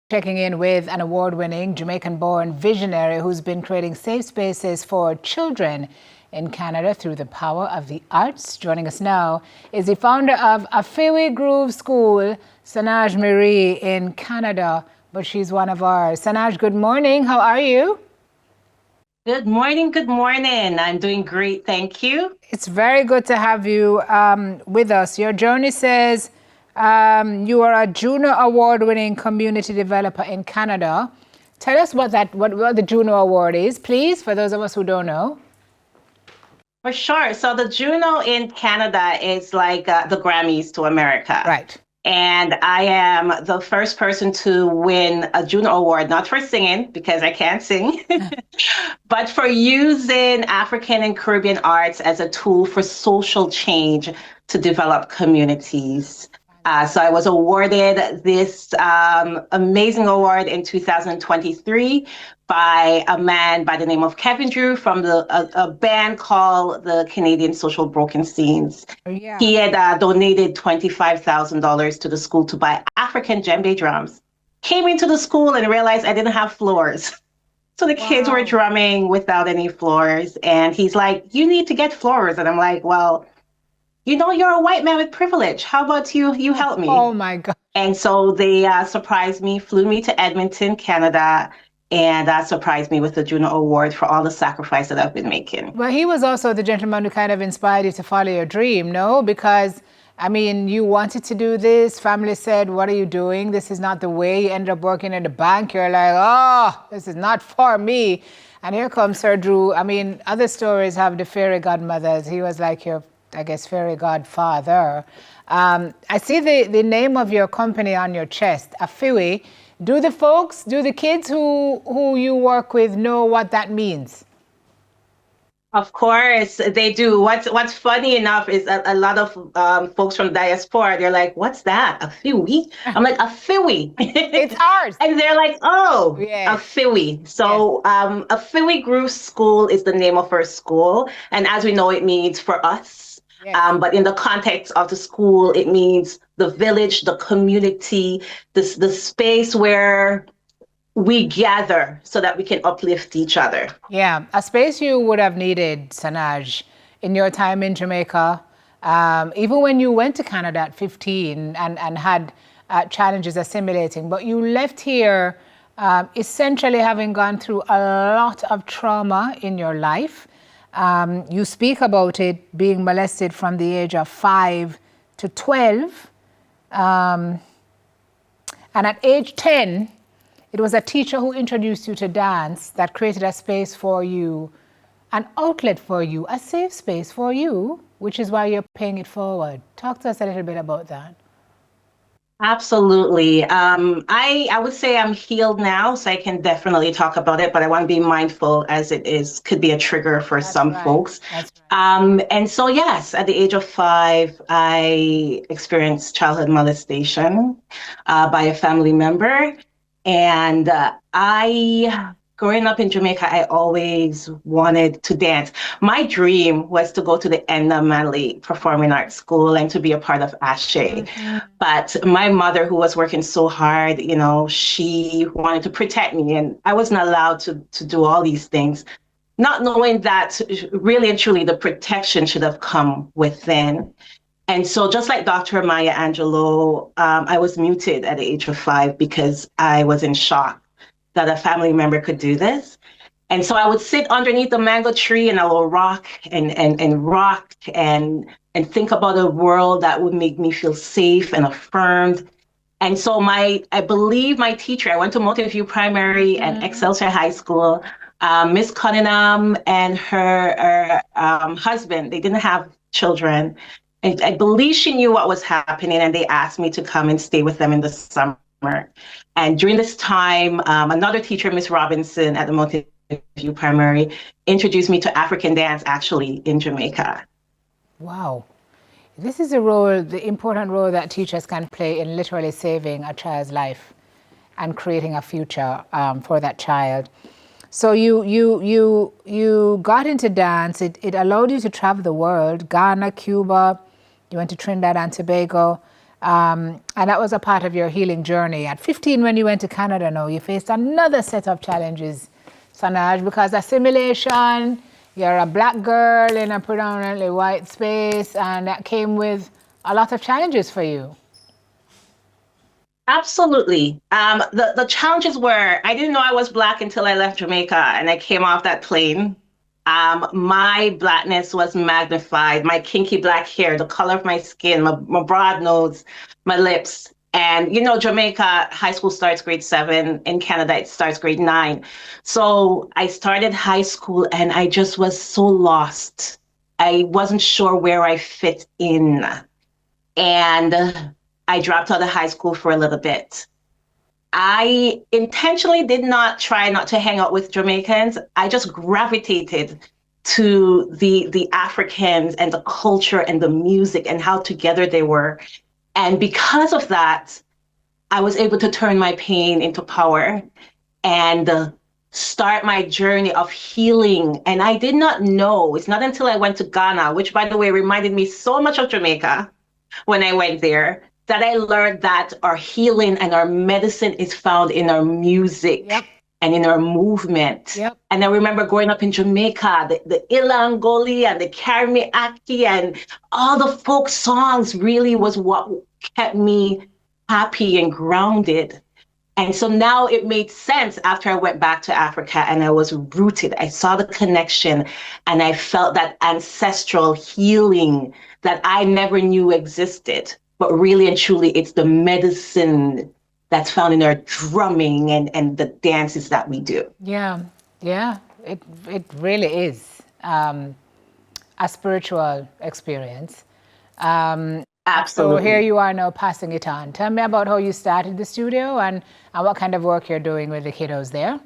Checking in with an award-winning Jamaican-born visionary who's been creating safe spaces for children in Canada through the power of the arts. Joining us now is the founder of Afiwi Groove School, Sanaaj Mirrie in Canada, but she's one of ours. Sanaaj, good morning. How are you? Good morning. Good morning. I'm doing great. Thank you. It's very good to have you with us. Your journey says you are a Juno Award-winning community developer in Canada. Tell us what the Juno Award is, please, for those of us who don't know. For sure. So the Juno in Canada is like the Grammys to America. Right. And I am the first person to win a Juno Award, not for singing, because I can't sing, but for using African and Caribbean arts as a tool for social change to develop communities. So I was awarded this amazing award in 2023 by a man by the name of Kevin Drew from a band called the Canadian Social Broken Scenes. Oh, yeah. He had donated $25,000 to the school to buy African djembe drums. Came into the school and realized I didn't have floors. So the kids were drumming without any floors. And he's like, you need to get floors. And I'm like, well, you know, you're a white man with privilege. How about you help me? Oh, my God. And so they surprised me, flew me to Edmonton, Canada, and surprised me with the Juno Award for all the sacrifice that I've been making. Well, he was also the gentleman who kind of inspired you to follow your dream, no? Because, I mean, you wanted to do this. Family said, what are you doing? This is not the way. You ended up working in the bank. You're like, oh, this is not for me. And here comes Sir Drew. I mean, other stories have the fairy godmothers. He was like your, I guess, fairy godfather. I see the name of your company on your chest, Afiwi. Do the kids who you work with know what that means? Of course, they do. What's funny enough is a lot of folks from Diaspora, they're like, what's that? Afiwi? I'm like, Afiwi. It's ours. And they're like, oh, yes. Afiwi. So yes. Afiwi Groove School is the name of our school. And as we know, it means for us. Yes. But in the context of the school, it means the village, the community, the space where we gather so that we can uplift each other. Yeah, a space you would have needed, Sanaaj, in your time in Jamaica, even when you went to Canada at 15 and had challenges assimilating, but you left here essentially having gone through a lot of trauma in your life. You speak about it being molested from the age of 5 to 12. And at age 10, it was a teacher who introduced you to dance that created a space for you, an outlet for you, a safe space for you, which is why you're paying it forward. Talk to us a little bit about that. Absolutely. I would say I'm healed now, so I can definitely talk about it, but I want to be mindful as it could be a trigger for some folks. That's right. And so, yes, at the age of 5, I experienced childhood molestation by a family member. And growing up in Jamaica, I always wanted to dance. My dream was to go to the Enda Manley Performing Arts School and to be a part of ASHE. Mm-hmm. But my mother, who was working so hard, you know, she wanted to protect me, and I wasn't allowed to do all these things, not knowing that really and truly the protection should have come within. And so just like Dr. Maya Angelou, I was muted at the age of 5 because I was in shock that a family member could do this. And so I would sit underneath the mango tree and I will rock and rock and think about a world that would make me feel safe and affirmed. And so I believe my teacher, I went to Mountain View Primary and Excelsior High School, Miss Cunningham and her husband, they didn't have children. And I believe she knew what was happening, and they asked me to come and stay with them in the summer. And during this time, another teacher, Miss Robinson at the Mountain View Primary, introduced me to African dance actually in Jamaica. Wow. This is the important role that teachers can play in literally saving a child's life and creating a future for that child. So you got into dance. It allowed you to travel the world, Ghana, Cuba. You went to Trinidad and Tobago. And that was a part of your healing journey. At 15, when you went to Canada, now you faced another set of challenges, Sanaaj, because assimilation, you're a black girl in a predominantly white space, and that came with a lot of challenges for you. Absolutely. The challenges were, I didn't know I was Black until I left Jamaica and I came off that plane. My Blackness was magnified, my kinky black hair, the color of my skin, my broad nose, my lips. And you know, Jamaica, high school starts grade 7. In Canada, it starts grade 9. So I started high school and I just was so lost. I wasn't sure where I fit in. And I dropped out of high school for a little bit. I intentionally did not try not to hang out with Jamaicans. I just gravitated to the Africans and the culture and the music and how together they were. And because of that, I was able to turn my pain into power and start my journey of healing. And I did not know, it's not until I went to Ghana, which by the way, reminded me so much of Jamaica when I went there, that I learned that our healing and our medicine is found in our music. Yep. And in our movement. Yep. And I remember growing up in Jamaica, the Ilangoli and the Carry Aki and all the folk songs really was what kept me happy and grounded. And so now it made sense after I went back to Africa and I was rooted. I saw the connection and I felt that ancestral healing that I never knew existed. But really and truly, it's the medicine that's found in our drumming and the dances that we do. Yeah, it really is a spiritual experience. Absolutely. So here you are now passing it on. Tell me about how you started the studio and what kind of work you're doing with the kiddos there.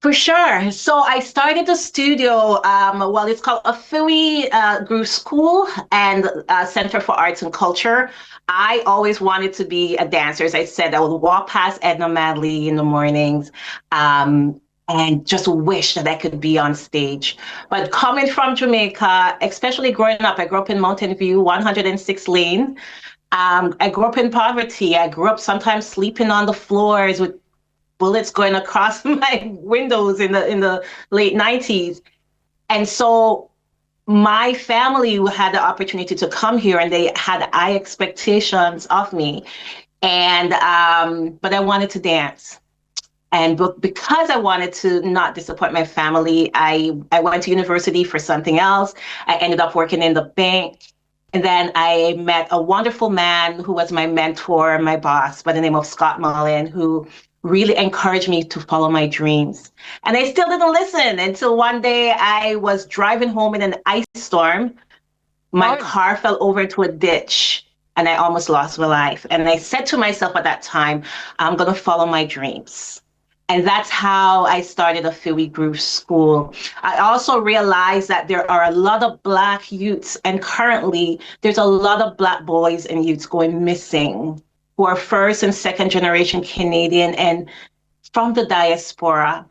For sure. So I started the studio, well, it's called Afiwi Groove School and Center for Arts and Culture. I always wanted to be a dancer. As I said, I would walk past Edna Madley in the mornings and just wish that I could be on stage. But coming from Jamaica, especially growing up, I grew up in Mountain View, 106 Lane. I grew up in poverty. I grew up sometimes sleeping on the floors with bullets going across my windows in the late 90s. And so my family had the opportunity to come here and they had high expectations of me. And, but I wanted to dance. And because I wanted to not disappoint my family, I went to university for something else. I ended up working in the bank. And then I met a wonderful man who was my mentor, my boss, by the name of Scott Mullen, who really encouraged me to follow my dreams. And I still didn't listen until one day I was driving home in an ice storm. My car fell over into a ditch and I almost lost my life. And I said to myself at that time, I'm going to follow my dreams. And that's how I started Afiwi Groove School. I also realized that there are a lot of Black youths, and currently there's a lot of Black boys and youths going missing, who are first and second generation Canadian and from the diaspora.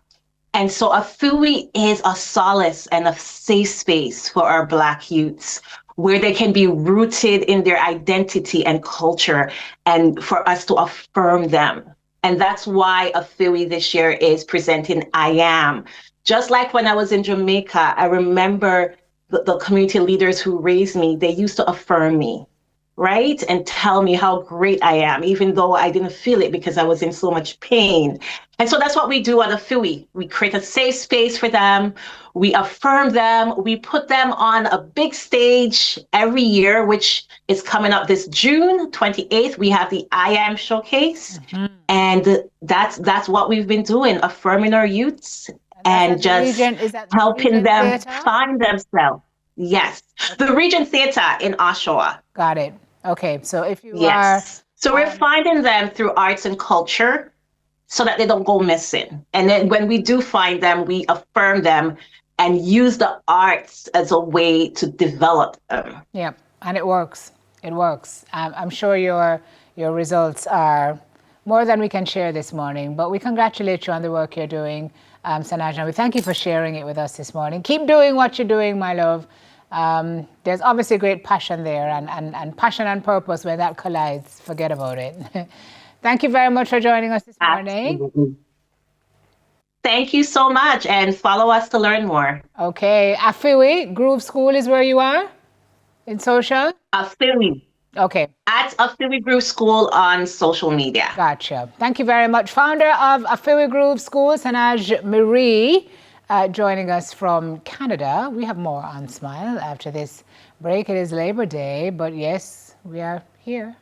And so Afiwi is a solace and a safe space for our Black youths, where they can be rooted in their identity and culture and for us to affirm them. And that's why Afiwi this year is presenting I Am. Just like when I was in Jamaica, I remember the community leaders who raised me, they used to affirm me, right? And tell me how great I am, even though I didn't feel it because I was in so much pain. And so that's what we do at Afiwi. We create a safe space for them. We affirm them. We put them on a big stage every year, which is coming up this June 28th. We have the I Am Showcase. Mm-hmm. And that's what we've been doing, affirming our youths and just helping them find themselves. Yes. Okay. The Regent Theatre in Oshawa. Got it. Okay. So if you are... So we're finding them through arts and culture so that they don't go missing. And then when we do find them, we affirm them and use the arts as a way to develop them. Yeah, and it works. It works. I'm sure your results are more than we can share this morning, but we congratulate you on the work you're doing, Sanaaj, and we thank you for sharing it with us this morning. Keep doing what you're doing, my love. There's obviously great passion there, and passion and purpose, when that collides, forget about it. Thank you very much for joining us this morning. Absolutely. Thank you so much, and follow us to learn more. Okay, Afiwi Groove School is where you are in social? Afiwi. Okay. At Afiwi Groove School on social media. Gotcha. Thank you very much. Founder of Afiwi Groove School, Sanaaj Mirrie, joining us from Canada. We have more on Smile after this break. It is Labor Day, but yes, we are here.